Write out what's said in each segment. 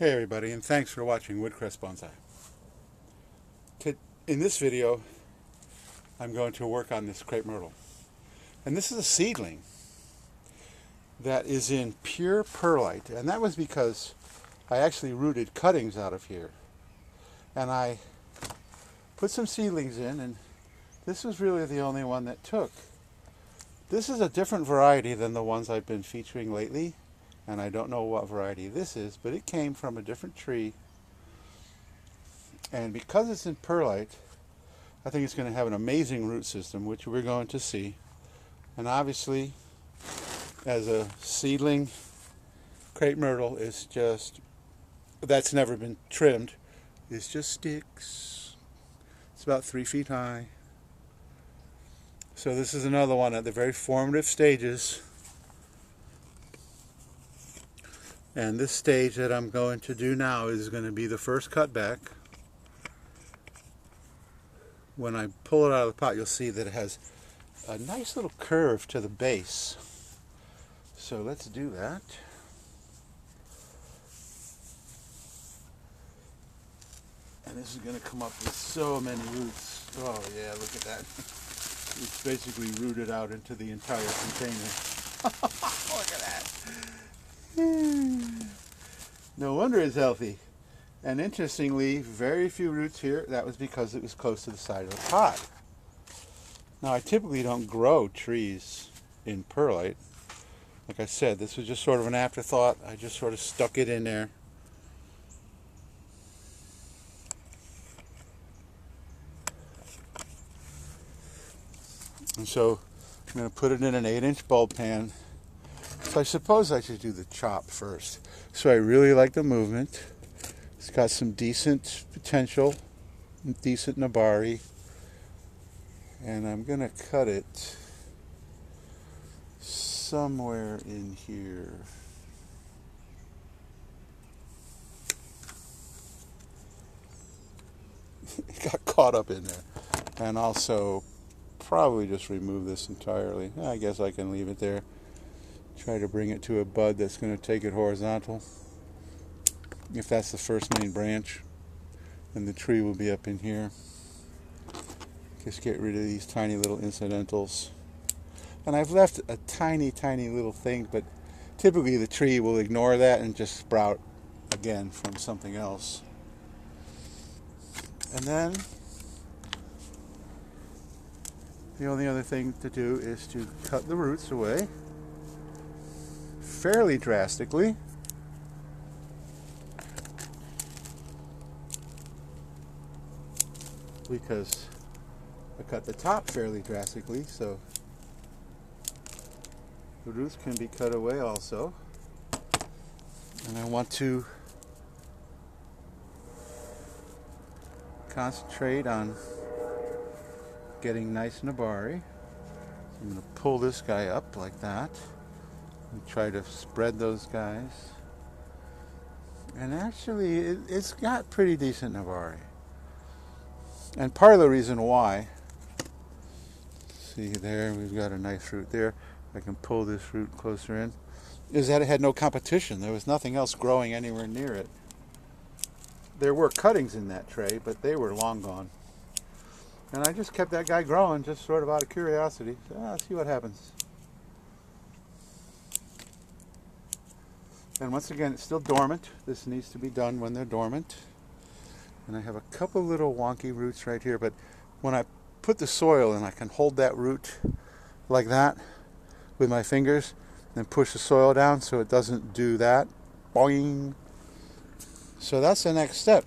Hey everybody, and thanks for watching Woodcrest Bonsai. In this video, I'm going to work on this Crepe Myrtle. And this is a seedling that is in pure perlite. And that was because I actually rooted cuttings out of here. And I put some seedlings in, and this was really the only one that took. This is a different variety than the ones I've been featuring lately. And I don't know what variety this is, but it came from a different tree. And because it's in perlite, I think it's going to have an amazing root system, which we're going to see. And obviously, as a seedling, Crepe Myrtle is just, that's never been trimmed. It's just sticks. It's about 3 feet high. So this is another one at the very formative stages. And this stage that I'm going to do now is going to be the first cutback. When I pull it out of the pot, you'll see that it has a nice little curve to the base. So let's do that. And this is going to come up with so many roots. Oh yeah, look at that. It's basically rooted out into the entire container. Look at that. No wonder it's healthy. And interestingly, very few roots here. That was because it was close to the side of the pot. Now, I typically don't grow trees in perlite. Like I said, this was just sort of an afterthought. I just sort of stuck it in there. And so I'm going to put it in an 8-inch bulb pan. So I suppose I should do the chop first. So I really like the movement. It's got some decent potential, decent nabari. And I'm going to cut it somewhere in here. It got caught up in there. And also probably just remove this entirely. I guess I can leave it there. Try to bring it to a bud that's going to take it horizontal. If that's the first main branch, then the tree will be up in here. Just get rid of these tiny little incidentals. And I've left a tiny little thing, but typically the tree will ignore that and just sprout again from something else. And then the only other thing to do is to cut the roots away fairly drastically. Because I cut the top fairly drastically, so the roots can be cut away also. And I want to concentrate on getting nice nabari. I'm going to pull this guy up like that and try to spread those guys. And actually, it's got pretty decent nabari. And part of the reason why, see there, we've got a nice root there. I can pull this root closer in, is that it had no competition. There was nothing else growing anywhere near it. There were cuttings in that tray, but they were long gone. And I just kept that guy growing, just sort of out of curiosity. So, see what happens. And once again, it's still dormant. This needs to be done when they're dormant. And I have a couple little wonky roots right here, but when I put the soil in, I can hold that root like that with my fingers and push the soil down so it doesn't do that. Boing! So that's the next step.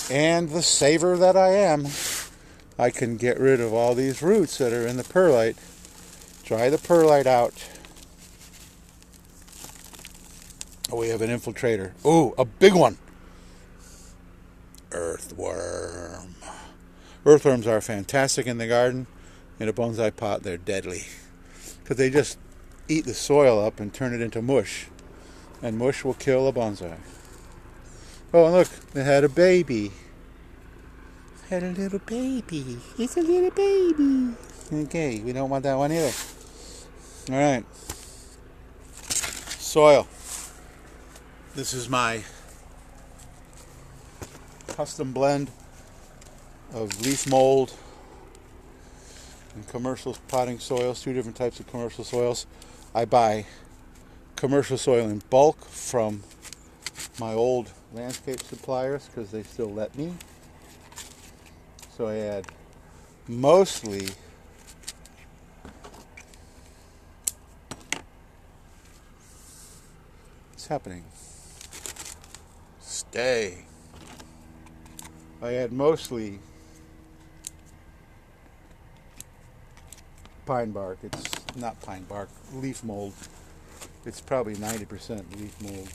And the saver that I am, I can get rid of all these roots that are in the perlite. Dry the perlite out. Oh, we have an infiltrator. Oh, a big one. Earthworm. Earthworms are fantastic in the garden. In a bonsai pot, they're deadly. Because they just eat the soil up and turn it into mush. And mush will kill a bonsai. Oh, look, it had a baby. It had a little baby. It's a little baby. Okay, we don't want that one either. All right. Soil. This is my custom blend of leaf mold and commercial potting soils, 2 different types of commercial soils. I buy commercial soil in bulk from my old landscape suppliers because they still let me. So I add mostly what's happening? Stay. I add mostly pine bark. It's not pine bark, leaf mold. It's probably 90% leaf mold.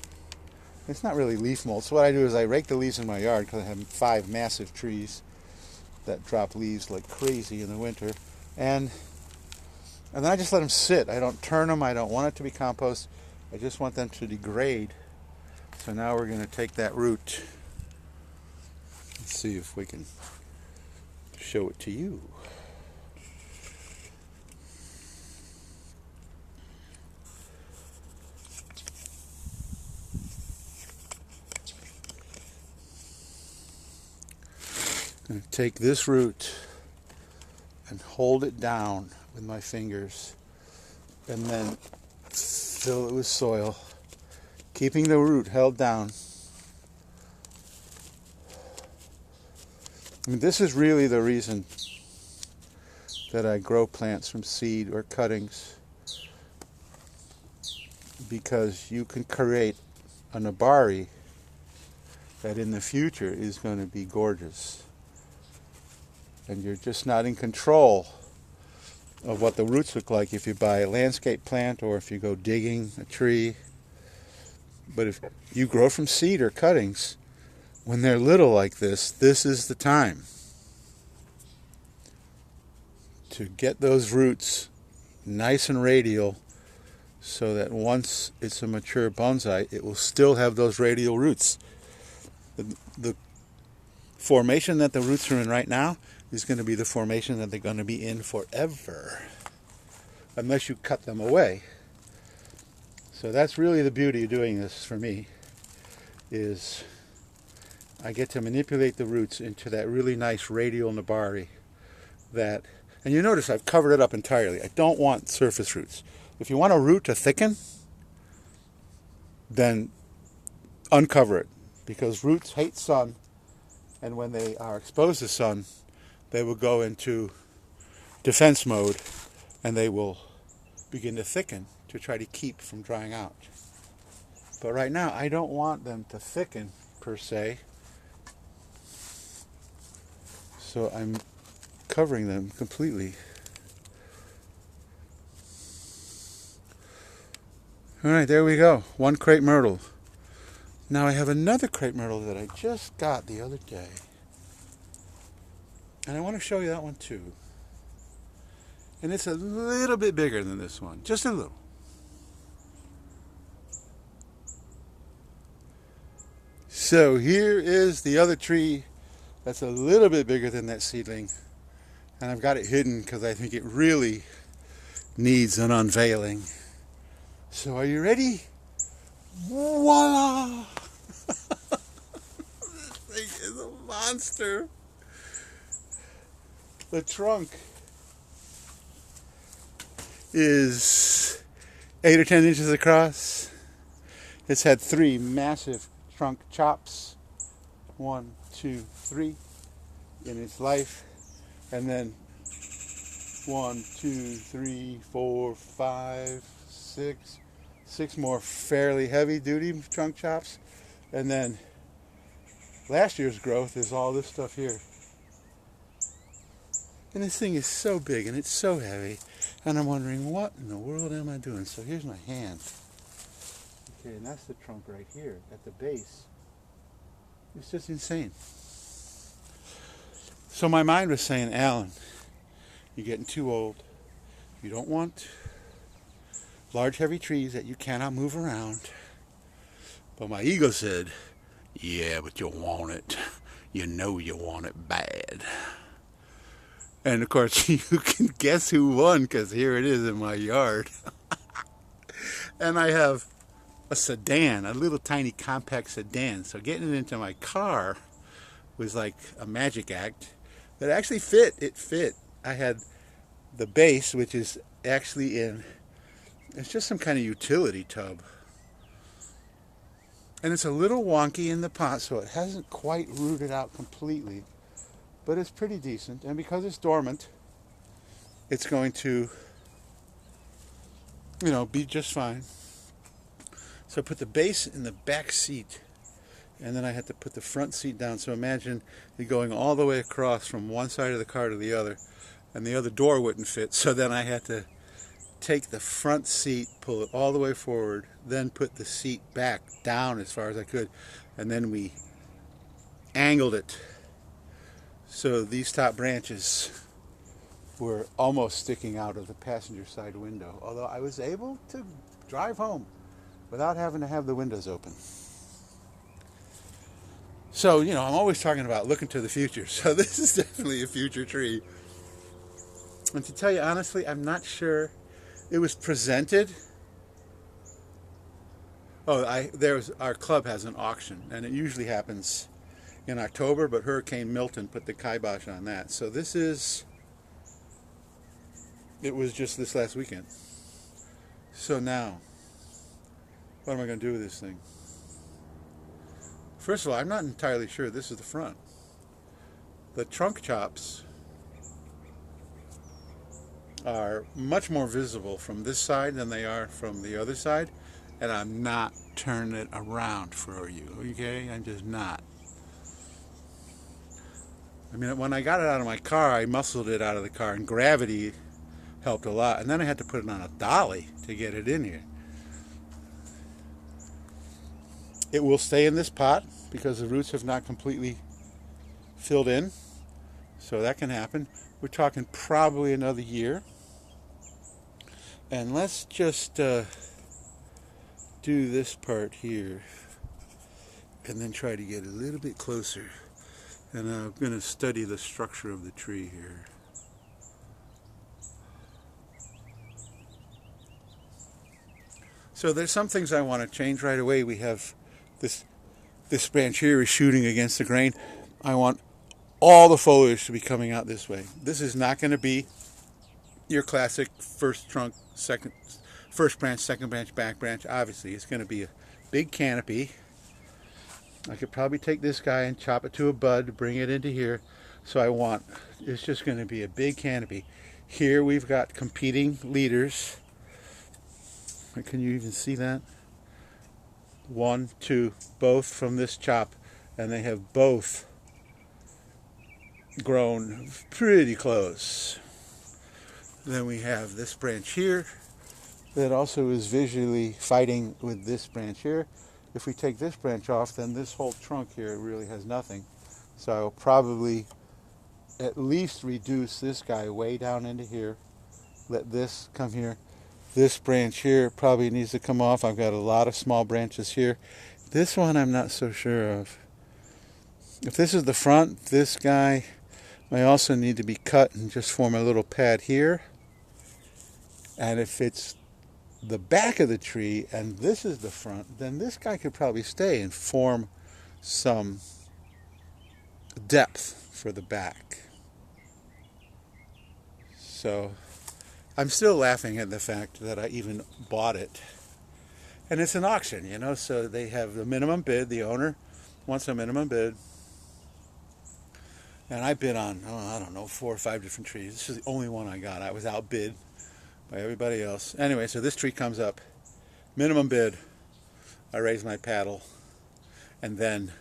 It's not really leaf mold. So what I do is I rake the leaves in my yard because I have 5 massive trees that drop leaves like crazy in the winter. And then I just let them sit. I don't turn them. I don't want it to be compost. I just want them to degrade. So now we're going to take that root. Let's see if we can show it to you. I'm going to take this root and hold it down with my fingers and then fill it with soil, keeping the root held down. I mean, this is really the reason that I grow plants from seed or cuttings, because you can create a nabari that in the future is going to be gorgeous. And you're just not in control of what the roots look like if you buy a landscape plant or if you go digging a tree. But if you grow from seed or cuttings, when they're little like this, this is the time to get those roots nice and radial so that once it's a mature bonsai, it will still have those radial roots. The formation that the roots are in right now is going to be the formation that they're going to be in forever, unless you cut them away. So that's really the beauty of doing this for me, is I get to manipulate the roots into that really nice radial nabari that, and you notice I've covered it up entirely. I don't want surface roots. If you want a root to thicken, then uncover it, because roots hate sun, and when they are exposed to sun, they will go into defense mode and they will begin to thicken to try to keep from drying out. But right now, I don't want them to thicken per se. So I'm covering them completely. All right, there we go. 1 crepe myrtle. Now I have another crepe myrtle that I just got the other day. And I want to show you that one too. And it's a little bit bigger than this one. Just a little. So here is the other tree that's a little bit bigger than that seedling. And I've got it hidden because I think it really needs an unveiling. So are you ready? Voila! This thing is a monster. The trunk is 8 or 10 inches across. It's had 3 massive trunk chops. 1, 2, 3 in its life. And then 1, 2, 3, 4, 5, 6 more fairly heavy duty trunk chops. And then last year's growth is all this stuff here. And this thing is so big and it's so heavy. And I'm wondering, what in the world am I doing? So here's my hand. Okay, and that's the trunk right here at the base. It's just insane. So my mind was saying, Alan, you're getting too old. You don't want large heavy trees that you cannot move around. But my ego said, yeah, but you want it. You know you want it bad. And of course, you can guess who won, because here it is in my yard. And I have a sedan, a little tiny compact sedan. So getting it into my car was like a magic act. But it actually fit. It fit. I had the base, which is actually it's just some kind of utility tub. And it's a little wonky in the pot, so it hasn't quite rooted out completely. But it's pretty decent. And because it's dormant, it's going to, be just fine. So I put the base in the back seat, and then I had to put the front seat down. So imagine it going all the way across from one side of the car to the other, and the other door wouldn't fit. So then I had to take the front seat, pull it all the way forward, then put the seat back down as far as I could, and then we angled it so these top branches were almost sticking out of the passenger side window, although I was able to drive home without having to have the windows open. So, I'm always talking about looking to the future. So this is definitely a future tree. And to tell you honestly, I'm not sure it was presented. Our club has an auction, and it usually happens in October, but Hurricane Milton put the kibosh on that. So it was just this last weekend. So now, what am I going to do with this thing? First of all, I'm not entirely sure this is the front. The trunk chops are much more visible from this side than they are from the other side, and I'm not turning it around for you, okay? I'm just not. I mean, when I got it out of my car, I muscled it out of the car, and gravity helped a lot. And then I had to put it on a dolly to get it in here. It will stay in this pot because the roots have not completely filled in. So that can happen. We're talking probably another year. And let's just do this part here and then try to get a little bit closer. And I'm going to study the structure of the tree here. So there's some things I want to change right away. We have this branch here is shooting against the grain. I want all the foliage to be coming out this way. This is not going to be your classic first branch, second branch, back branch. Obviously, it's going to be a big canopy. I could probably take this guy and chop it to a bud, bring it into here. So it's just going to be a big canopy. Here we've got competing leaders. Can you even see that? 1, 2, both from this chop, and they have both grown pretty close. Then we have this branch here that also is visually fighting with this branch here. If we take this branch off, then this whole trunk here really has nothing. So I'll probably at least reduce this guy way down into here. Let this come here. This branch here probably needs to come off. I've got a lot of small branches here. This one I'm not so sure of. If this is the front, this guy may also need to be cut and just form a little pad here. And if it's the back of the tree and this is the front, then this guy could probably stay and form some depth for the back. So I'm still laughing at the fact that I even bought it. And it's an auction, so they have the minimum bid. The owner wants a minimum bid. And I bid on, 4 or 5 different trees. This is the only one I got. I was outbid by everybody else. Anyway, so this tree comes up. Minimum bid. I raise my paddle. And then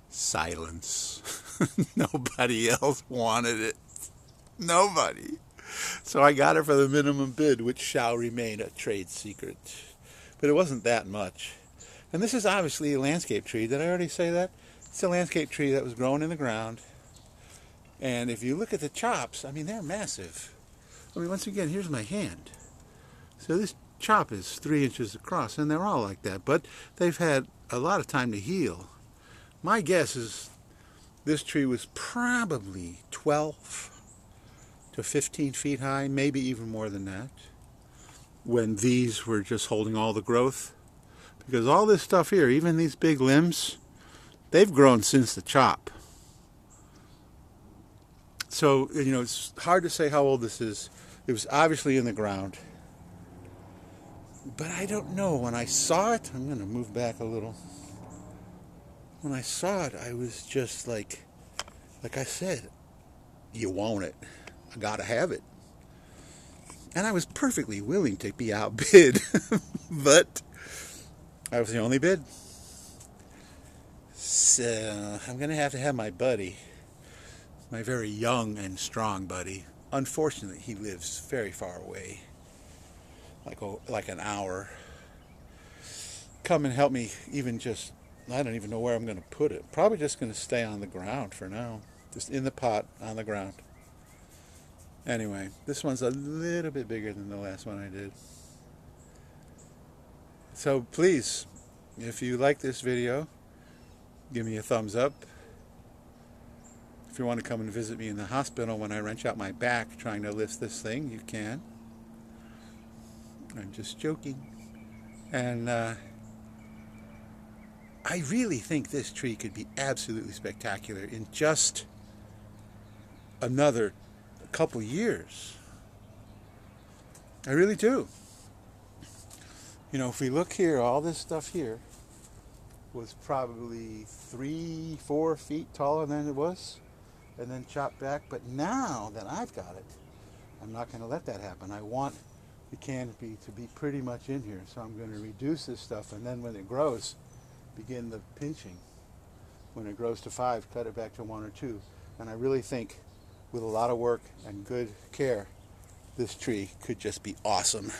silence. Nobody else wanted it. Nobody. So I got it for the minimum bid, which shall remain a trade secret. But it wasn't that much. And this is obviously a landscape tree. Did I already say that? It's a landscape tree that was grown in the ground. And if you look at the chops, they're massive. Once again, here's my hand. So this chop is 3 inches across, and they're all like that. But they've had a lot of time to heal. My guess is this tree was probably 12 to 15 feet high, maybe even more than that, when these were just holding all the growth. Because all this stuff here, even these big limbs, they've grown since the chop. So, you know, it's hard to say how old this is. It was obviously in the ground. But I don't know. When I saw it, I'm going to move back a little. When I saw it, I was just like I said, you want it. I got to have it. And I was perfectly willing to be outbid. But I was the only bid. So I'm going to have my buddy, my very young and strong buddy. Unfortunately, he lives very far away, like an hour. Come and help me, even just, I don't even know where I'm going to put it. Probably just going to stay on the ground for now. Just in the pot on the ground. Anyway, this one's a little bit bigger than the last one I did. So please, if you like this video, give me a thumbs up. If you want to come and visit me in the hospital when I wrench out my back trying to lift this thing, you can. I'm just joking. And I really think this tree could be absolutely spectacular in just another couple years. I really do. You know, if we look here, all this stuff here was probably 3-4 feet taller than it was, and then chopped back. But now that I've got it, I'm not going to let that happen. I want the canopy to be pretty much in here, so I'm going to reduce this stuff, and then when it grows, begin the pinching. When it grows to 5, cut it back to 1 or 2. And I really think, with a lot of work and good care, this tree could just be awesome.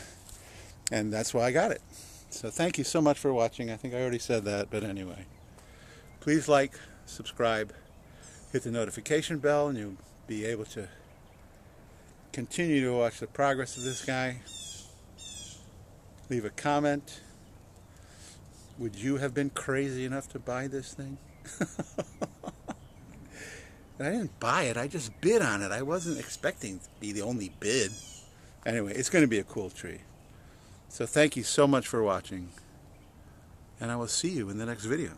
And that's why I got it. So thank you so much for watching. I think I already said that, but anyway. Please like, subscribe, hit the notification bell, and you'll be able to continue to watch the progress of this guy. Leave a comment. Would you have been crazy enough to buy this thing? I didn't buy it, I just bid on it. I wasn't expecting to be the only bid. Anyway, it's going to be a cool tree. So thank you so much for watching, and I will see you in the next video.